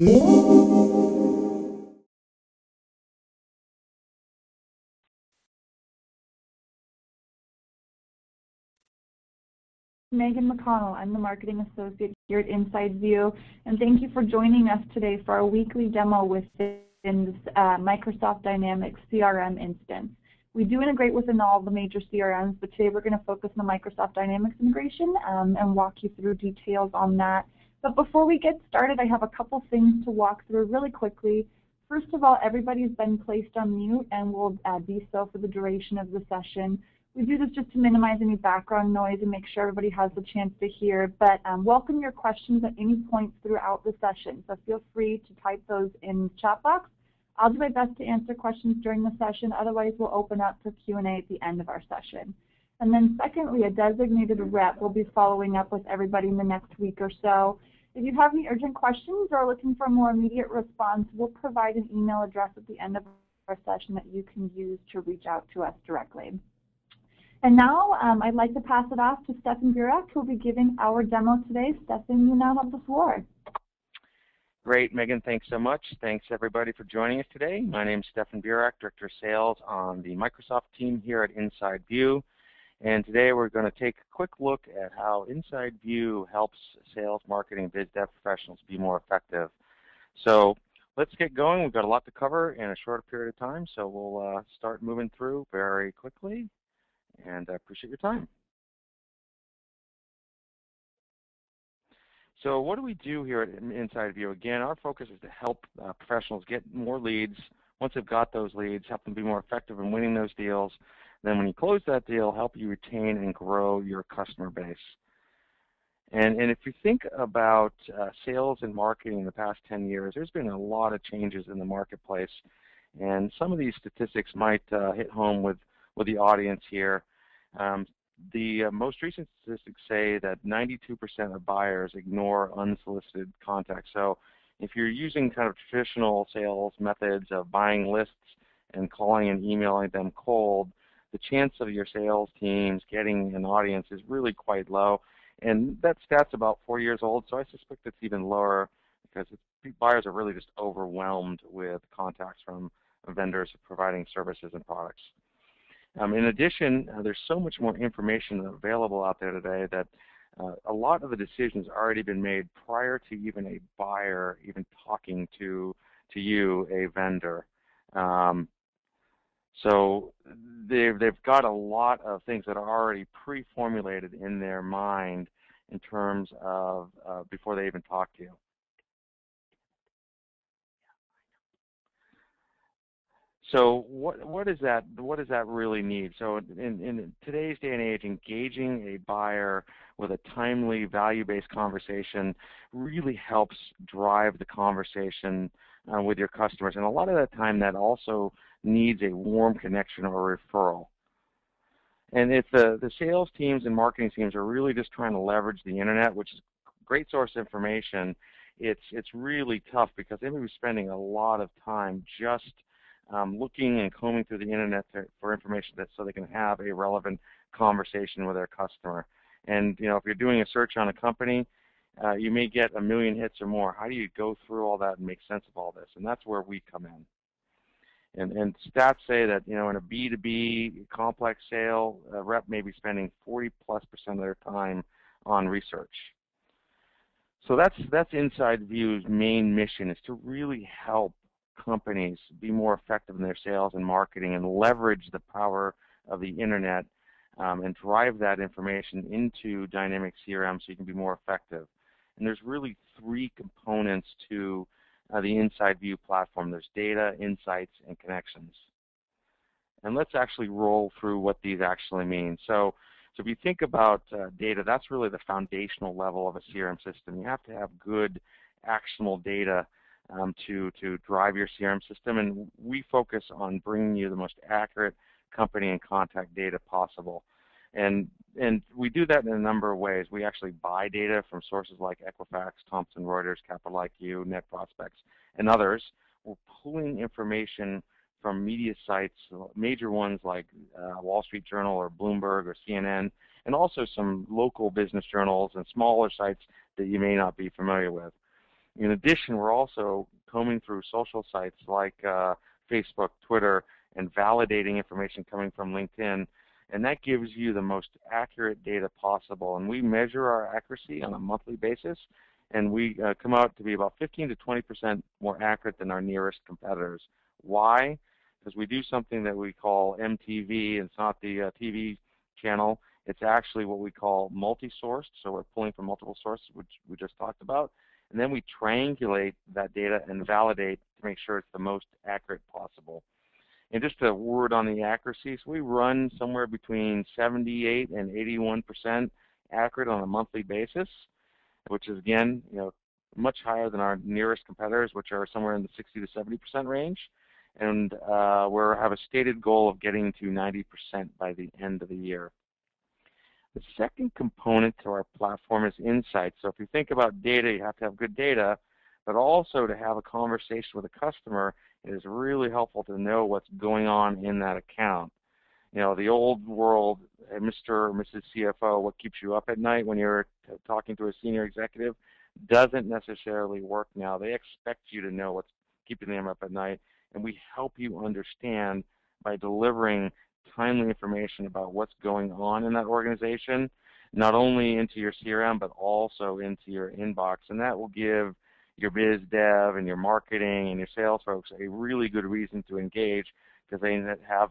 Megan McConnell. I'm the Marketing Associate here at InsideView, and thank you for joining us today for our weekly demo within Microsoft Dynamics CRM instance. We do integrate within all the major CRMs, but today we're going to focus on the Microsoft Dynamics integration and walk you through details on that. But before we get started, I have a couple things to walk through really quickly. First of all, everybody's been placed on mute and will be so for the duration of the session. We do this just to minimize any background noise and make sure everybody has the chance to hear, but welcome your questions at any point throughout the session. So feel free to type those in the chat box. I'll do my best to answer questions during the session. Otherwise, we'll open up for Q&A at the end of our session. And then secondly, a designated rep will be following up with everybody in the next week or so. If you have any urgent questions or are looking for a more immediate response, we'll provide an email address at the end of our session that you can use to reach out to us directly. And now I'd like to pass it off to Stefan Burak, who will be giving our demo today. Stefan, you now have the floor. Great, Megan, thanks so much. Thanks everybody for joining us today. My name is Stefan Burak, Director of Sales on the Microsoft team here at InsideView. And today we're going to take a quick look at how InsideView helps sales, marketing, biz dev professionals be more effective. So let's get going. We've got a lot to cover in a short period of time, so we'll start moving through very quickly. And I appreciate your time. So what do we do here at InsideView? Again, our focus is to help professionals get more leads. Once they've got those leads, help them be more effective in winning those deals. Then when you close that deal, help you retain and grow your customer base. And if you think about sales and marketing in the past 10 years, there's been a lot of changes in the marketplace. And some of these statistics might hit home with the audience here. The most recent statistics say that 92% of buyers ignore unsolicited contacts. So if you're using kind of traditional sales methods of buying lists and calling and emailing them cold, the chance of your sales teams getting an audience is really quite low. And that stat's about 4 years old, so I suspect it's even lower because buyers are really just overwhelmed with contacts from vendors providing services and products. In addition, there's so much more information available out there today that a lot of the decisions have already been made prior to even a buyer even talking to you, a vendor. So they've got a lot of things that are already pre-formulated in their mind in terms of before they even talk to you. So what does that really need? So in today's day and age, engaging a buyer with a timely, value-based conversation really helps drive the conversation with your customers. And a lot of that time, that also needs a warm connection or referral. And if the sales teams and marketing teams are really just trying to leverage the internet, which is a great source of information, it's really tough because they may be spending a lot of time just looking and combing through the internet for information so they can have a relevant conversation with their customer. And if you're doing a search on a company, you may get 1 million hits or more. How do you go through all that and make sense of all this? And that's where we come in. And stats say that in a B2B complex sale, a rep may be spending 40+% of their time on research. So that's InsideView's main mission, is to really help companies be more effective in their sales and marketing and leverage the power of the internet and drive that information into dynamic CRM so you can be more effective. And there's really 3 components to the InsideView platform. There's data, insights, and connections. And let's actually roll through what these actually mean. So if you think about data, that's really the foundational level of a CRM system. You have to have good, actionable data to drive your CRM system, and we focus on bringing you the most accurate company and contact data possible. And we do that in a number of ways. We actually buy data from sources like Equifax, Thomson Reuters, Capital IQ, Net Prospects, and others. We're pulling information from media sites, major ones like Wall Street Journal or Bloomberg or CNN, and also some local business journals and smaller sites that you may not be familiar with. In addition, we're also combing through social sites like Facebook, Twitter, and validating information coming from LinkedIn, and that gives you the most accurate data possible. And we measure our accuracy on a monthly basis, and we come out to be about 15 to 20% more accurate than our nearest competitors. Why? Because we do something that we call MTV. It's not the TV channel. It's actually what we call multi-sourced, so we're pulling from multiple sources, which we just talked about. And then we triangulate that data and validate to make sure it's the most accurate possible. And just a word on the accuracy, so we run somewhere between 78 and 81% accurate on a monthly basis, which is, again, much higher than our nearest competitors, which are somewhere in the 60 to 70% range. And we have a stated goal of getting to 90% by the end of the year. The second component to our platform is insights. So if you think about data, you have to have good data, but also to have a conversation with a customer, it is really helpful to know what's going on in that account. The old world, Mr. or Mrs. CFO, what keeps you up at night when you're talking to a senior executive, doesn't necessarily work now. They expect you to know what's keeping them up at night, and we help you understand by delivering timely information about what's going on in that organization, not only into your CRM, but also into your inbox. And that will give your biz dev and your marketing and your sales folks a really good reason to engage, because they have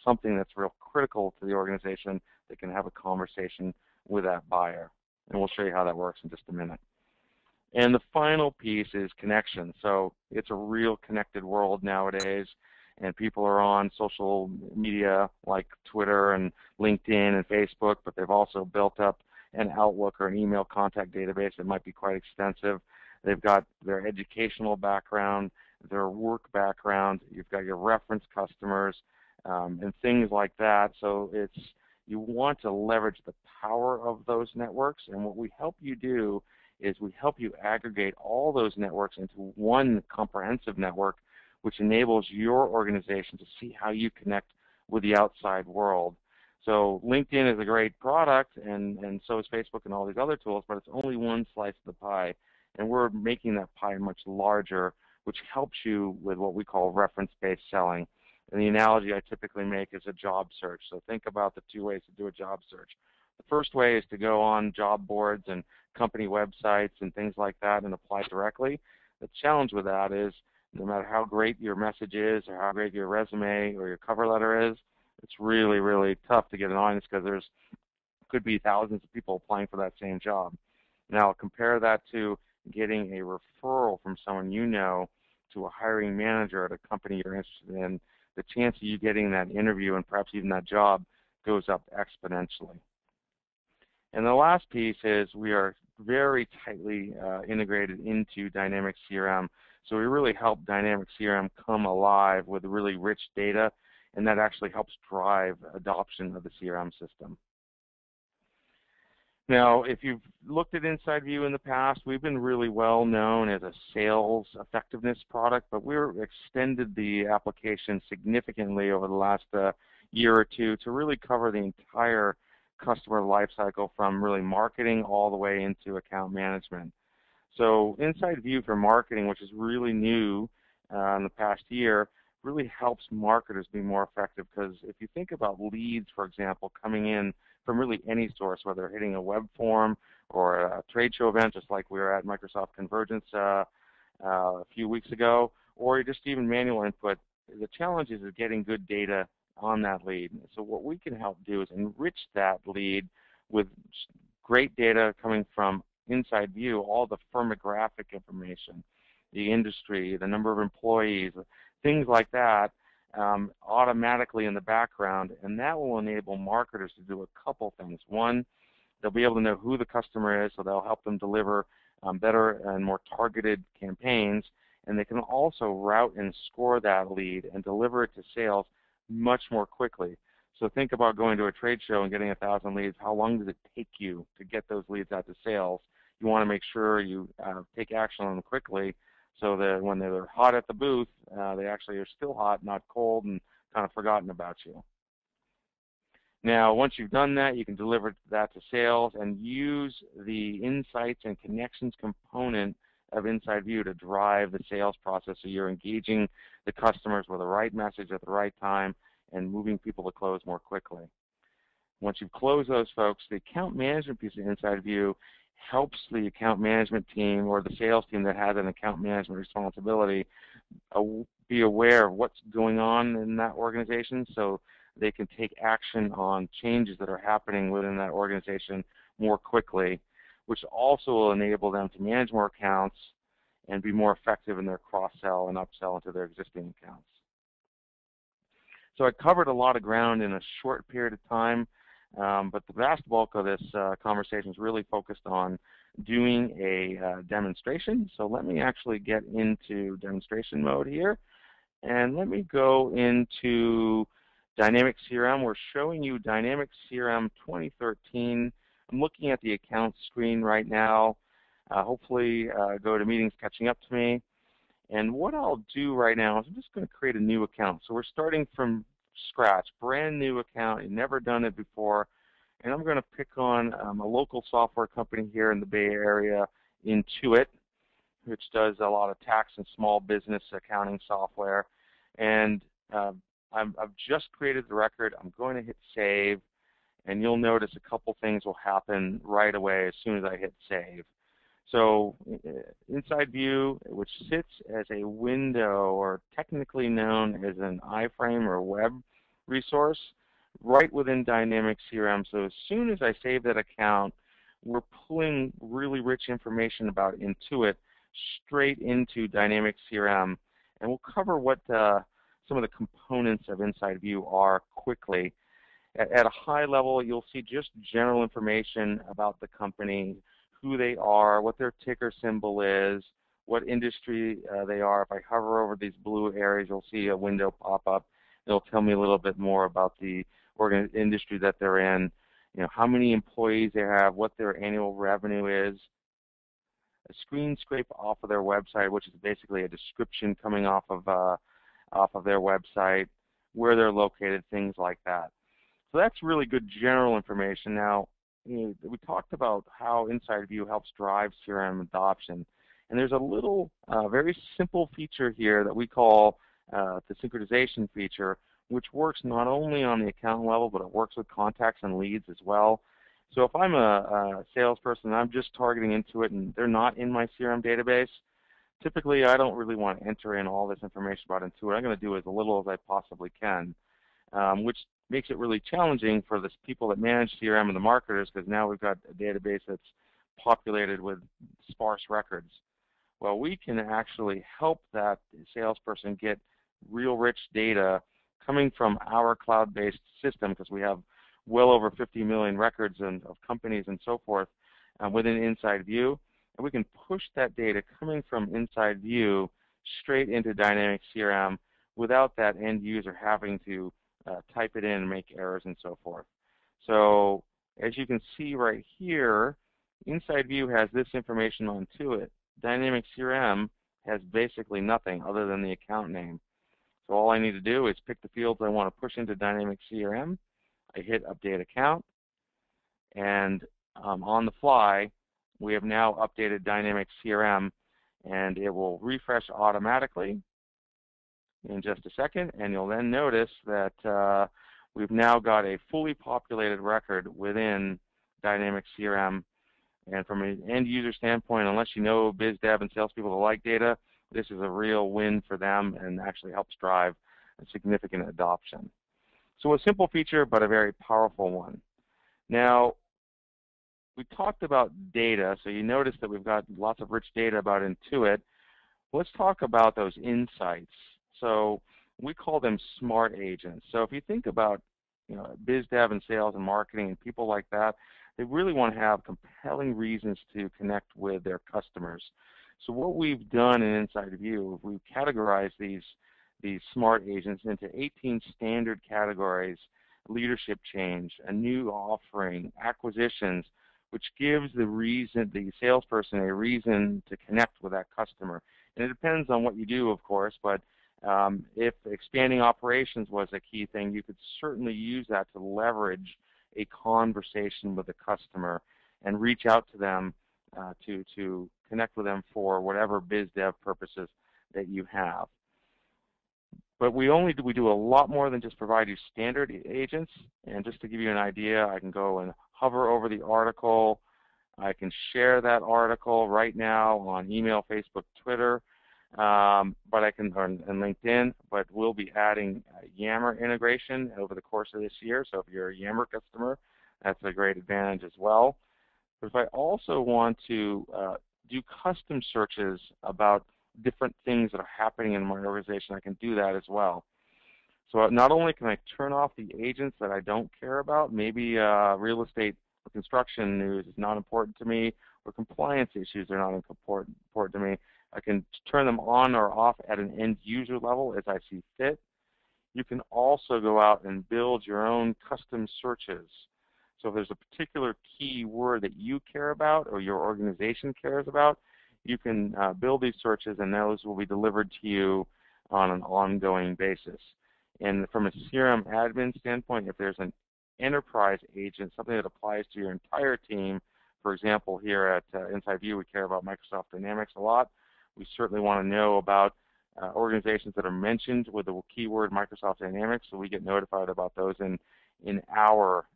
something that's real critical to the organization that can have a conversation with that buyer. And we'll show you how that works in just a minute. And the final piece is connection. So it's a real connected world nowadays, and people are on social media like Twitter and LinkedIn and Facebook, but they've also built up an Outlook or an email contact database that might be quite extensive. They've got their educational background, their work background, you've got your reference customers, and things like that. So you want to leverage the power of those networks, and what we help you do is we help you aggregate all those networks into one comprehensive network, which enables your organization to see how you connect with the outside world. So LinkedIn is a great product, and so is Facebook and all these other tools, but it's only one slice of the pie, and we're making that pie much larger, which helps you with what we call reference-based selling. And the analogy I typically make is a job search. So think about the two ways to do a job search. The first way is to go on job boards and company websites and things like that and apply directly. The challenge with that is no matter how great your message is or how great your resume or your cover letter is, it's really, really tough to get an audience because there's could be thousands of people applying for that same job. Now compare that to getting a referral from someone you know to a hiring manager at a company you're interested in. The chance of you getting that interview and perhaps even that job goes up exponentially. And the last piece is we are very tightly integrated into Dynamic CRM. So we really help Dynamic CRM come alive with really rich data, and that actually helps drive adoption of the CRM system. Now, if you've looked at InsideView in the past, we've been really well known as a sales effectiveness product, but we've extended the application significantly over the last year or two to really cover the entire customer lifecycle, from really marketing all the way into account management. So InsideView for marketing, which is really new in the past year, really helps marketers be more effective, because if you think about leads, for example, coming in from really any source, whether hitting a web form or a trade show event, just like we were at Microsoft Convergence a few weeks ago, or just even manual input, the challenge is getting good data on that lead. So what we can help do is enrich that lead with great data coming from InsideView, all the firmographic information, the industry, the number of employees, things like that, automatically in the background, and that will enable marketers to do a couple things. One, they'll be able to know who the customer is, so they'll help them deliver better and more targeted campaigns, and they can also route and score that lead and deliver it to sales much more quickly. So think about going to a trade show and getting 1,000 leads. How long does it take you to get those leads out to sales? You want to make sure you take action on them quickly, so that when they're hot at the booth, they actually are still hot, not cold and kind of forgotten about you. Now, once you've done that, you can deliver that to sales and use the insights and connections component of InsideView to drive the sales process, so you're engaging the customers with the right message at the right time and moving people to close more quickly. Once you've closed those folks, the account management piece of InsideView helps the account management team or the sales team that has an account management responsibility be aware of what's going on in that organization, so they can take action on changes that are happening within that organization more quickly, which also will enable them to manage more accounts and be more effective in their cross-sell and upsell into their existing accounts. So I covered a lot of ground in a short period of time, but the vast bulk of this conversation is really focused on doing a demonstration. So let me actually get into demonstration mode here, and let me go into Dynamic CRM. We're showing you Dynamic CRM 2013. I'm looking at the accounts screen right now. Hopefully GoToMeeting's catching up to me. And what I'll do right now is I'm just going to create a new account. So we're starting from scratch, brand new account. You've never done it before. And I'm going to pick on a local software company here in the Bay Area, Intuit, which does a lot of tax and small business accounting software. And I've just created the record. I'm going to hit save. And you'll notice a couple things will happen right away as soon as I hit save. So InsideView, which sits as a window, or technically known as an iframe or web resource, right within Dynamic CRM. So as soon as I save that account, we're pulling really rich information about Intuit straight into Dynamic CRM. And we'll cover what some of the components of InsideView are quickly. At a high level, you'll see just general information about the company, who they are, what their ticker symbol is, what industry they are. If I hover over these blue areas, you'll see a window pop up. It'll tell me a little bit more about the industry that they're in, how many employees they have, what their annual revenue is. A screen scrape off of their website, which is basically a description coming off of their website, where they're located, things like that. So that's really good general information. Now, we talked about how InsideView helps drive CRM adoption. And there's a little very simple feature here that we call the synchronization feature, which works not only on the account level, but it works with contacts and leads as well. So if I'm a salesperson and I'm just targeting Intuit and they're not in my CRM database, typically I don't really want to enter in all this information about Intuit. I'm going to do as little as I possibly can, which makes it really challenging for the people that manage CRM and the marketers, because now we've got a database that's populated with sparse records. Well, we can actually help that salesperson get real rich data coming from our cloud-based system, because we have well over 50 million records of companies and so forth within InsideView. And we can push that data coming from InsideView straight into Dynamic CRM without that end user having to type it in and make errors and so forth. So as you can see right here, InsideView has this information onto it. Dynamic CRM has basically nothing other than the account name. So all I need to do is pick the fields I want to push into Dynamic CRM. I hit Update Account, and on the fly, we have now updated Dynamic CRM, and it will refresh automatically in just a second, and you'll then notice that we've now got a fully populated record within Dynamic CRM. And from an end user standpoint, unless you know biz dev and salespeople that like data, this is a real win for them and actually helps drive a significant adoption. So a simple feature, but a very powerful one. Now, we talked about data, so you notice that we've got lots of rich data about Intuit. Let's talk about those insights. So we call them smart agents. So if you think about biz dev and sales and marketing and people like that, they really want to have compelling reasons to connect with their customers. So what we've done in InsideView, we've categorized these smart agents into 18 standard categories: leadership change, a new offering, acquisitions, which gives the salesperson a reason to connect with that customer. And it depends on what you do, of course, but if expanding operations was a key thing, you could certainly use that to leverage a conversation with the customer and reach out to them to connect with them for whatever biz dev purposes that you have. But we do a lot more than just provide you standard agents. And just to give you an idea, I can go and hover over the article. I can share that article right now on email, Facebook, Twitter, but I can and LinkedIn. But we'll be adding Yammer integration over the course of this year. So if you're a Yammer customer, that's a great advantage as well. But if I also want to do custom searches about different things that are happening in my organization, I can do that as well. So not only can I turn off the agents that I don't care about, maybe real estate or construction news is not important to me, or compliance issues are not important to me. I can turn them on or off at an end user level as I see fit. You can also go out and build your own custom searches. So if there's a particular keyword that you care about or your organization cares about, you can build these searches, and those will be delivered to you on an ongoing basis. And from a CRM admin standpoint, if there's an enterprise agent, something that applies to your entire team, for example, here at InsideView, we care about Microsoft Dynamics a lot. We certainly want to know about organizations that are mentioned with the keyword Microsoft Dynamics, so we get notified about those in our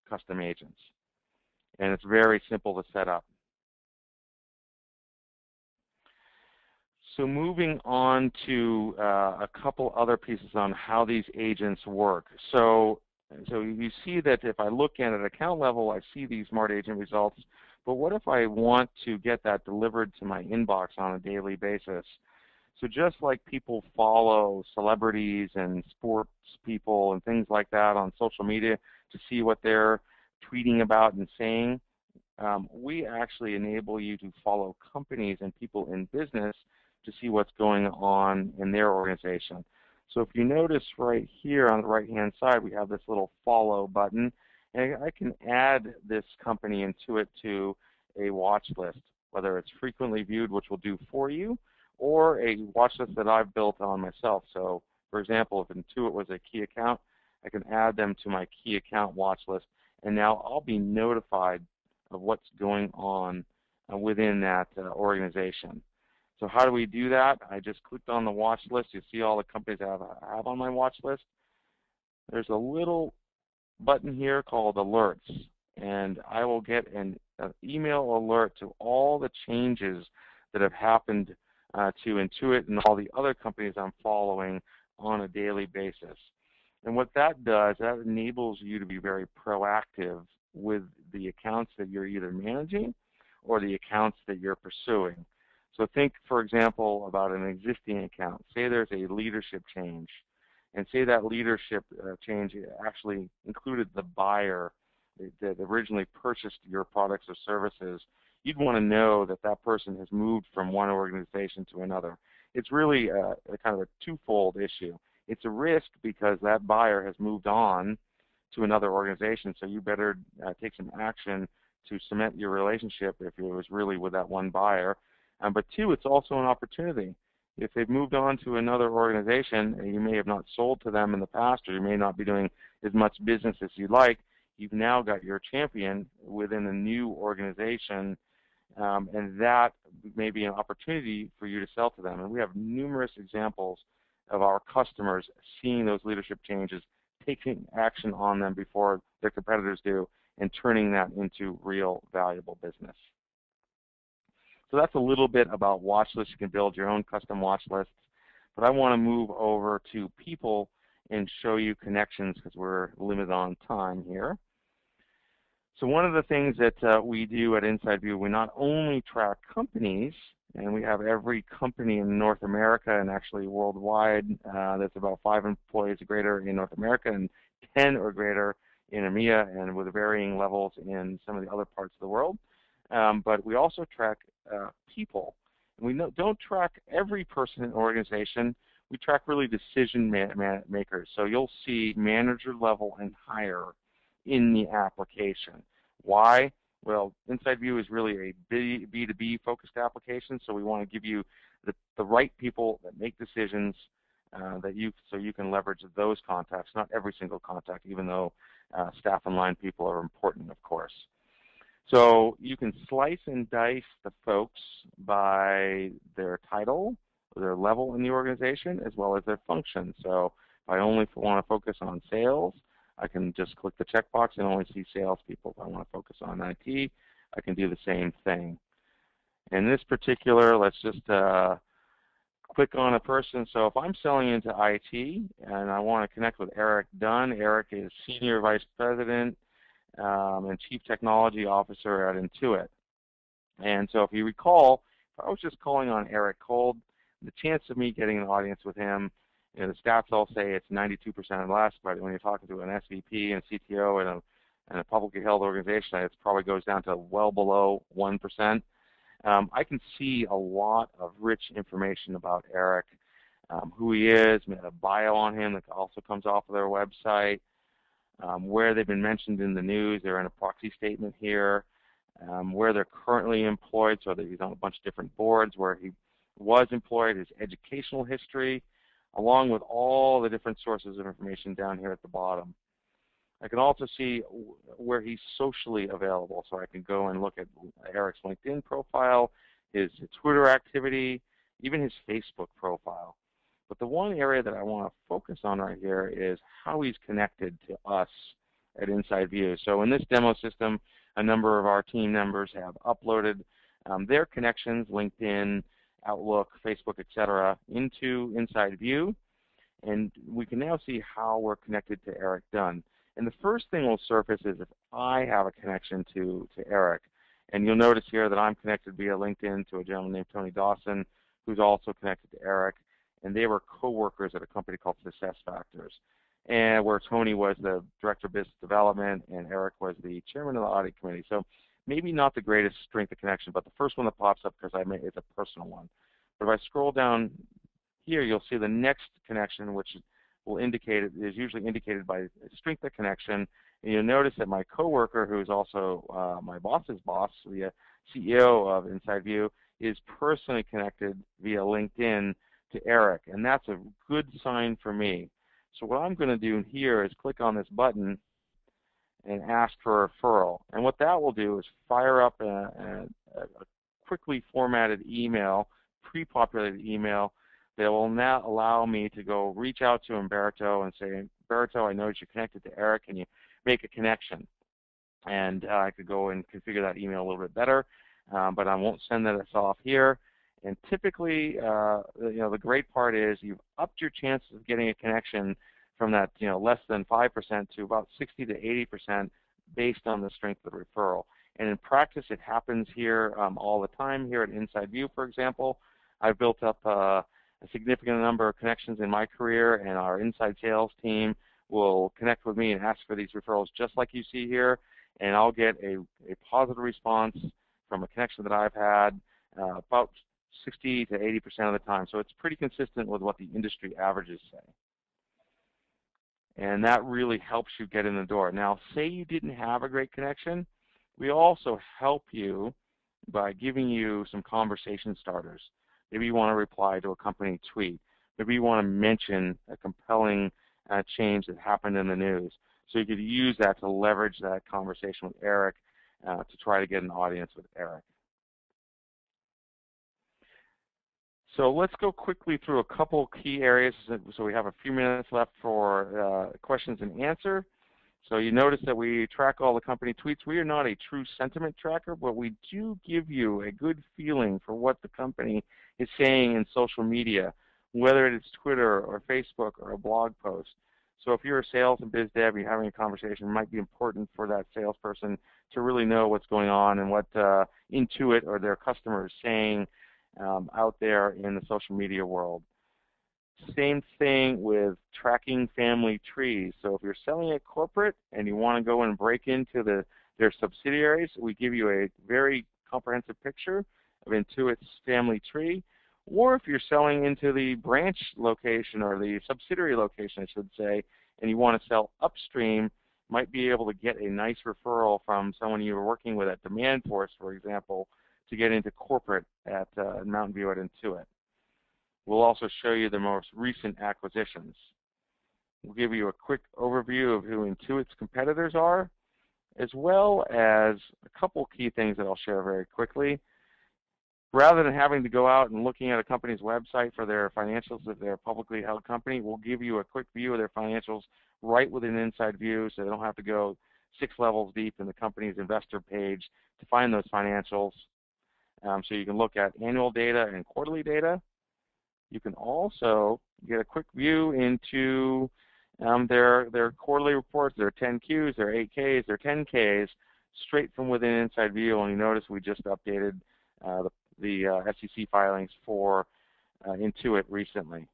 custom agents. And it's very simple to set up. So moving on to a couple other pieces on how these agents work. So you see that if I look at an account level, I see these Smart Agent results. But what if I want to get that delivered to my inbox on a daily basis? So just like people follow celebrities and sports people and things like that on social media to see what they're tweeting about and saying, we actually enable you to follow companies and people in business to see what's going on in their organization. So if you notice right here on the right-hand side, we have this little follow button, and I can add this company Intuit to a watch list, whether it's frequently viewed, which will do for you, or a watch list that I've built on myself. So for example, if Intuit was a key account, I can add them to my key account watch list, and now I'll be notified of what's going on within that organization. So how do we do that? I just clicked on the watch list. You see all the companies I have on my watch list. There's a little button here called Alerts, and I will get an email alert to all the changes that have happened to Intuit and all the other companies I'm following on a daily basis. And what that does, that enables you to be very proactive with the accounts that you're either managing or the accounts that you're pursuing. So think, for example, about an existing account. Say there's a leadership change, and say that leadership change actually included the buyer that originally purchased your products or services. You'd want to know that that person has moved from one organization to another. It's really a kind of a twofold issue. It's a risk because that buyer has moved on to another organization, so you better take some action to cement your relationship if it was really with that one buyer. But two, it's also an opportunity. If they've moved on to another organization and you may have not sold to them in the past, or you may not be doing as much business as you'd like, you've now got your champion within a new organization, and that may be an opportunity for you to sell to them. And we have numerous examples of our customers seeing those leadership changes, taking action on them before their competitors do, and turning that into real valuable business. So that's a little bit about watch lists. You can build your own custom watch lists. But I want to move over to people and show you connections because we're limited on time here. So one of the things that we do at InsideView, we not only track companies, and we have every company in North America and actually worldwide that's about 5 employees or greater in North America and 10 or greater in EMEA, and with varying levels in some of the other parts of the world. But we also track people. And we don't track every person in an organization. We track really decision makers. So you'll see manager level and higher in the application. Why? Well, InsideView is really a B2B focused application, so we want to give you the right people that make decisions so you can leverage those contacts, not every single contact, even though staff and line people are important, of course. So you can slice and dice the folks by their title, their level in the organization, as well as their function. So if I only want to focus on sales, I can just click the checkbox and only see salespeople. If I want to focus on IT, I can do the same thing. In this particular, let's just click on a person. So if I'm selling into IT and I want to connect with Eric Dunn, Eric is Senior Vice President and Chief Technology Officer at Intuit. And so if you recall, if I was just calling on Eric cold, the chance of me getting an audience with him, the stats all say it's 92% or less, but when you're talking to an SVP and CTO in a publicly held organization, it probably goes down to well below 1%. I can see a lot of rich information about Eric, who he is, a bio on him that also comes off of their website, where they've been mentioned in the news. They're in a proxy statement here, where they're currently employed, so that he's on a bunch of different boards, where he was employed, his educational history, along with all the different sources of information down here at the bottom. I can also see where he's socially available, so I can go and look at Eric's LinkedIn profile, his Twitter activity, even his Facebook profile. But the one area that I want to focus on right here is how he's connected to us at InsideView. So in this demo system, a number of our team members have uploaded their connections, LinkedIn, Outlook, Facebook, etc., into InsideView, and we can now see how we're connected to Eric Dunn. And the first thing will surface is if I have a connection to Eric. And you'll notice here that I'm connected via LinkedIn to a gentleman named Tony Dawson, who's also connected to Eric. And they were co-workers at a company called Success Factors, and where Tony was the Director of Business Development and Eric was the Chairman of the Audit Committee. So maybe not the greatest strength of connection, but the first one that pops up because it's a personal one. But if I scroll down here, you'll see the next connection, which will indicate is usually indicated by strength of connection. And you'll notice that my coworker, who is also my boss's boss, the CEO of InsideView, is personally connected via LinkedIn to Eric, and that's a good sign for me. So what I'm going to do here is click on this button and ask for a referral. And what that will do is fire up a quickly formatted email, pre-populated email, that will now allow me to go reach out to Umberto and say, Umberto, I know that you're connected to Eric, and you make a connection. And I could go and configure that email a little bit better, but I won't send that off here. And typically, the great part is you've upped your chances of getting a connection from that, less than 5% to about 60 to 80% based on the strength of the referral. And in practice, it happens here all the time. Here at InsideView, for example, I've built up a significant number of connections in my career, and our inside sales team will connect with me and ask for these referrals just like you see here, and I'll get a positive response from a connection that I've had about 60 to 80% of the time. So it's pretty consistent with what the industry averages say. And that really helps you get in the door. Now, say you didn't have a great connection, we also help you by giving you some conversation starters. Maybe you want to reply to a company tweet. Maybe you want to mention a compelling change that happened in the news. So you could use that to leverage that conversation with Eric to try to get an audience with Eric. So let's go quickly through a couple key areas. So we have a few minutes left for questions and answer. So you notice that we track all the company tweets. We are not a true sentiment tracker, but we do give you a good feeling for what the company is saying in social media, whether it's Twitter or Facebook or a blog post. So if you're a sales and biz dev, you're having a conversation, it might be important for that salesperson to really know what's going on and what Intuit or their customer is saying out there in the social media world. Same thing with tracking family trees. So if you're selling at corporate and you want to go and break into their subsidiaries, we give you a very comprehensive picture of Intuit's family tree. Or if you're selling into the branch location or the subsidiary location, I should say, and you want to sell upstream, might be able to get a nice referral from someone you were working with at Demandforce, for example, to get into corporate at Mountain View at Intuit. We'll also show you the most recent acquisitions. We'll give you a quick overview of who Intuit's competitors are, as well as a couple key things that I'll share very quickly. Rather than having to go out and looking at a company's website for their financials if they're a publicly held company, we'll give you a quick view of their financials right within InsideView, so they don't have to go 6 levels deep in the company's investor page to find those financials. So you can look at annual data and quarterly data. You can also get a quick view into their quarterly reports, their 10Qs, their 8Ks, their 10Ks, straight from within InsideView. And you notice we just updated the SEC filings for Intuit recently.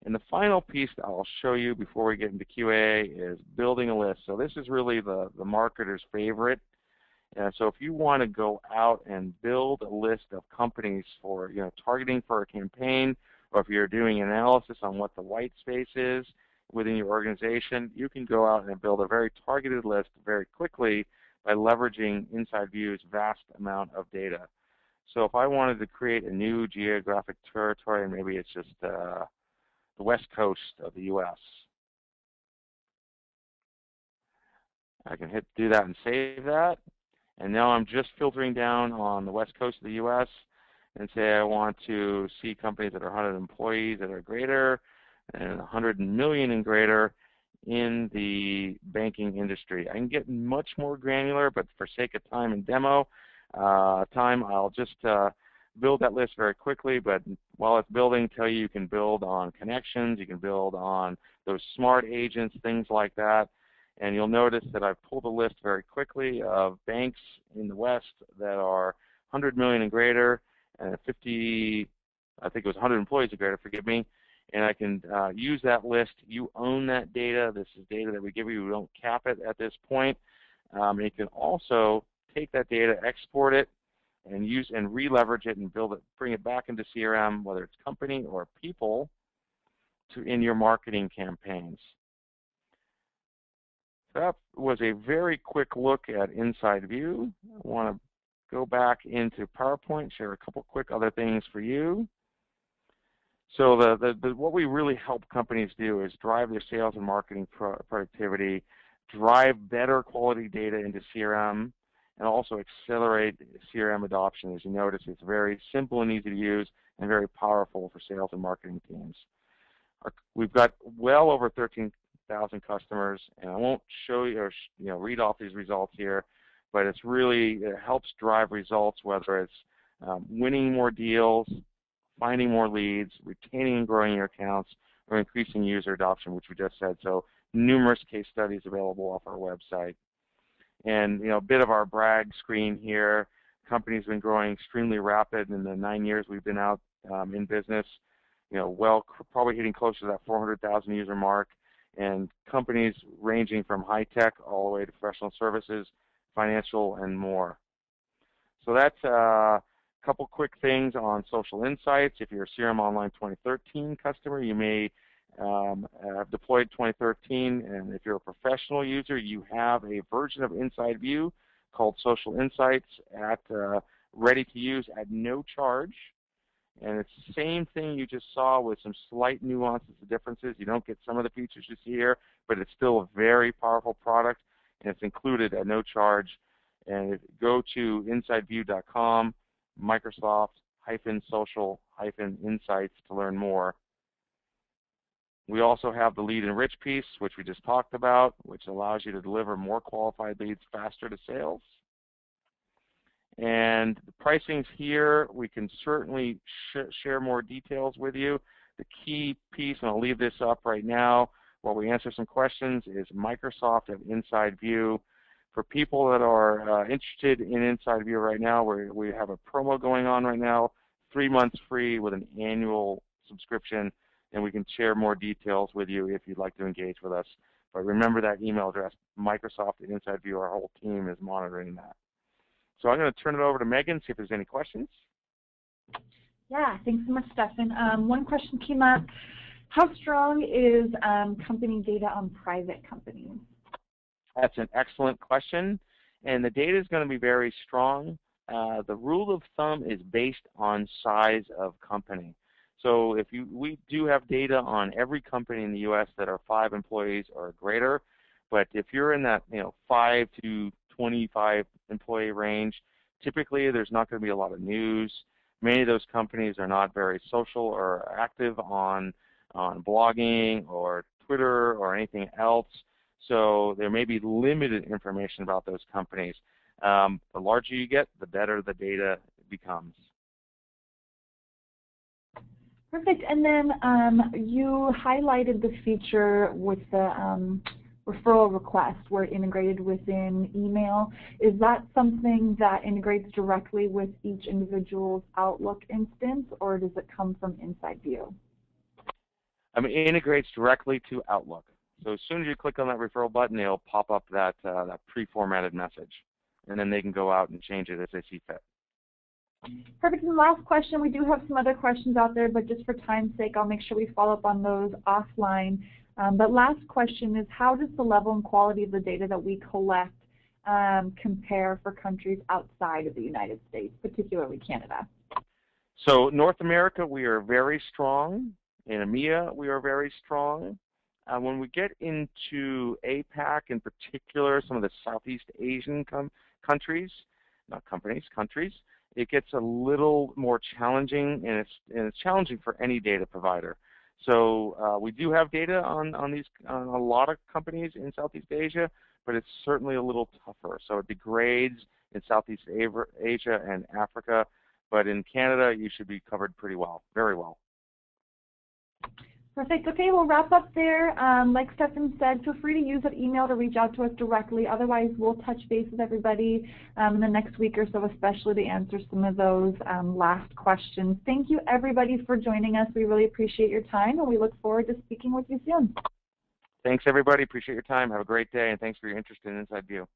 And the final piece that I'll show you before we get into QA is building a list. So this is really the marketer's favorite. So if you want to go out and build a list of companies for targeting for a campaign, or if you're doing analysis on what the white space is within your organization, you can go out and build a very targeted list very quickly by leveraging InsideView's vast amount of data. So if I wanted to create a new geographic territory, and maybe it's just the West Coast of the U.S., I can do that and save that. And now I'm just filtering down on the West Coast of the U.S. and say I want to see companies that are 100 employees that are greater and 100 million and greater in the banking industry. I can get much more granular, but for sake of time and demo time, I'll just build that list very quickly. But while it's building, tell you can build on connections, you can build on those smart agents, things like that. And you'll notice that I've pulled a list very quickly of banks in the West that are 100 million and greater, and 50, I think it was 100 employees or greater, forgive me. And I can use that list. You own that data. This is data that we give you. We don't cap it at this point. And you can also take that data, export it, and use and re-leverage it and build it, bring it back into CRM, whether it's company or people, in your marketing campaigns. That was a very quick look at InsideView. I want to go back into PowerPoint, share a couple quick other things for you. So what we really help companies do is drive their sales and marketing productivity, drive better quality data into CRM, and also accelerate CRM adoption. As you notice, it's very simple and easy to use and very powerful for sales and marketing teams. We've got well over 13,000 customers, and I won't show you or read off these results here, but it helps drive results, whether it's winning more deals, finding more leads, retaining and growing your accounts, or increasing user adoption, which we just said. So numerous case studies available off our website. And a bit of our brag screen here. Company's been growing extremely rapid in the 9 years we've been out in business. Probably hitting close to that 400,000 user mark. And companies ranging from high tech all the way to professional services, financial, and more. So that's a couple quick things on social insights. If you're a CRM Online 2013 customer, you may have deployed 2013, and if you're a professional user, you have a version of InsideView called Social Insights ready to use at no charge. And it's the same thing you just saw with some slight nuances and differences. You don't get some of the features you see here, but it's still a very powerful product, and it's included at no charge. And go to InsideView.com, Microsoft-Social-Insights to learn more. We also have the lead enrich piece, which we just talked about, which allows you to deliver more qualified leads faster to sales. And the pricing's here. We can certainly share more details with you. The key piece, and I'll leave this up right now while we answer some questions, is Microsoft at InsideView. For people that are interested in InsideView right now, we have a promo going on right now, 3 months free with an annual subscription, and we can share more details with you if you'd like to engage with us. But remember that email address, Microsoft at InsideView. Our whole team is monitoring that. So I'm going to turn it over to Megan, see if there's any questions. Yeah, thanks so much, Stefan. One question came up. How strong is company data on private companies? That's an excellent question, and the data is going to be very strong. The rule of thumb is based on size of company. So we do have data on every company in the U.S. that are 5 employees or greater, But if you're in that 5 to 25 employee range, typically there's not going to be a lot of news. Many of those companies are not very social or active on blogging or Twitter or anything else, so there may be limited information about those companies. The larger you get, the better the data becomes. Perfect. And then you highlighted the feature with the referral request where it integrated within email. Is that something that integrates directly with each individual's Outlook instance, or does it come from InsideView? It integrates directly to Outlook. So as soon as you click on that referral button, it'll pop up that pre-formatted message, and then they can go out and change it as they see fit. Perfect. And last question, we do have some other questions out there, but just for time's sake, I'll make sure we follow up on those offline. But last question is, how does the level and quality of the data that we collect compare for countries outside of the United States, particularly Canada? So North America, we are very strong. In EMEA, we are very strong. When we get into APAC, in particular, some of the Southeast Asian countries, not companies, countries, it gets a little more challenging, and it's challenging for any data provider. So we do have data on a lot of companies in Southeast Asia, but it's certainly a little tougher. So it degrades in Southeast Asia and Africa, but in Canada you should be covered pretty well, very well. Perfect. Okay, we'll wrap up there. Like Stefan said, feel free to use that email to reach out to us directly. Otherwise, we'll touch base with everybody in the next week or so, especially to answer some of those last questions. Thank you, everybody, for joining us. We really appreciate your time, and we look forward to speaking with you soon. Thanks, everybody. Appreciate your time. Have a great day, and thanks for your interest in InsideView.